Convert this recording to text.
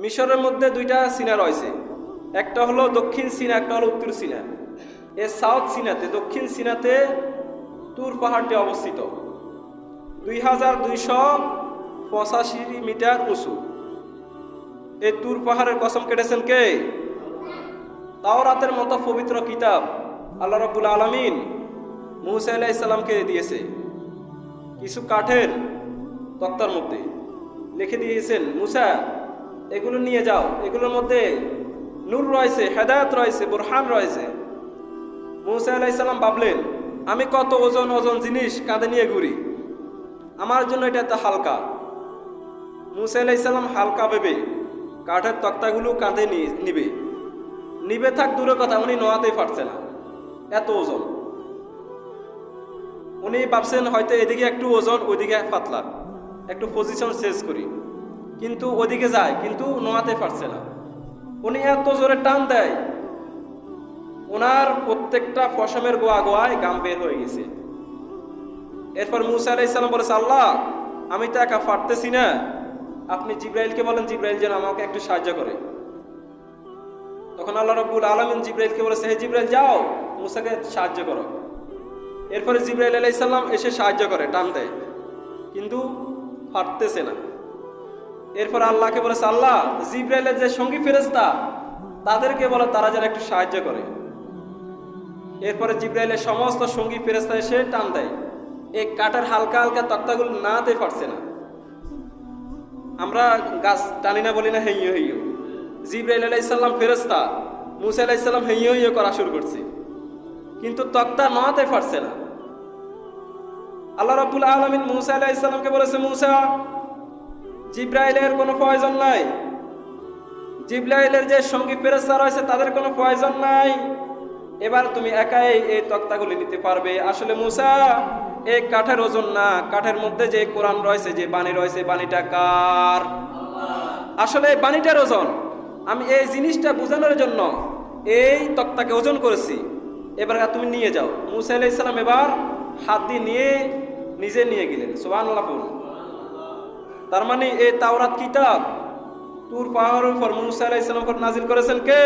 মিশরের মধ্যে দুইটা সিনা রয়েছে, একটা হলো দক্ষিণ সিনা, একটা হলো উত্তর সিনা। এই সাউথ সিনাতে, দক্ষিণ সিনাতে তুর পাহাড়টি অবস্থিত, 2285 মিটার উঁচু। এই তুর পাহাড়ের কসম কেটেছেন কে? তাওরাতের মতো পবিত্র কিতাব আল্লাহ রাব্বুল আলামিন মুসা আলাইহিস সালামকে দিয়েছে। কিছু কাঠের তক্তার মধ্যে লিখে দিয়েছেন, মুসা এগুলো নিয়ে যাও, এগুলোর মধ্যে নূর রয়েছে, হেদায়েত রয়েছে, বুরহান রয়েছে। মুসা আলাইহিস সালাম ভাবলেন, আমি কত ওজন ওজন জিনিস কাঁধে নিয়ে ঘুরি, আমার জন্য এটা এত হালকা। মুসা আলাইহিস সালাম হালকা ভেবে কাঠের তক্তাগুলো কাঁধে নিবে থাক দূরের কথা, উনি নোয়াতেই পারছে না, এত ওজন। উনি ভাবছেন হয়তো এদিকে একটু ওজন, ওইদিকে পাতলা, একটু পজিশন চেঞ্জ করি, কিন্তু ওদিকে যায়, কিন্তু নোয়াতে পারছে না। উনি এত জোরে টান দেয়, ওনার প্রত্যেকটা পশমের গোয়া গোয়ায় গাম বের হয়ে গেছে। এরপর মুসা আলাইহিস সালাম বলেছে, আল্লাহ আমি তো একা পারতেছি না, আপনি জিব্রাইলকে বলেন জিব্রাইল যেন আমাকে একটু সাহায্য করে। তখন আল্লাহ রাব্বুল আলামিন জিব্রাইলকে বলেছে, হে জিব্রাইল যাও মুসাকে সাহায্য করো। এরপরে জিব্রাইল আলাইহিস সালাম এসে সাহায্য করে, টান দেয়, কিন্তু পারতেছে না। এরপর আল্লাহকে বলেছে, আল্লাহ জিব্রাইলের যে সঙ্গী ফেরেশতা তাদেরকে বলে তারা যেন একটু সাহায্য করে। এরপরে জিব্রাইলের সমস্ত সঙ্গী ফেরেশতা এসে টান দেয়, এই কাঠের হালকা হালকা তক্তাগুলো নাতে পারছে না। আমরা গাছ টানি না, বলি না হেইয়ো হেইয়ো, জিব্রাইল আলাইহিস সালাম ফেরেশতা, মুসা আলাইহিস সালাম হেইয়ো হেইয়ো করা শুরু করছে, কিন্তু তক্তা নাতে পারছে না। আল্লাহ রাব্বুল আলামিন মুসা আলাইহিস সালামকে বলেছে, মুসা জিব্রাইলের কোনো প্রয়োজন নাই, জিব্রাইলের যে সঙ্গী ফেরেশতা রয়েছে তাদের কোনো প্রয়োজন নাই, এবার তুমি একাই এই তক্তাগুলি নিতে পারবে। আসলে মুসা এই কাঠের ওজন না, কাঠের মধ্যে যে কোরআন রয়েছে, যে বাণী রয়েছে, বাণীটা কার? আসলে এই বাণীটার ওজন, আমি এই জিনিসটা বোঝানোর জন্য এই তক্তাকে ওজন করেছি, এবার তুমি নিয়ে যাও। মুসা আলাইহিস সালাম এবার হাত দিয়ে নিজে নিয়ে গেলেন। সুবহানাল্লাহ। তার মানে এই তাওরাত কিতাব তুর পাহাড়ের উপর মুসা আলাইহিস সালামের উপর নাজিল করেছেন কে?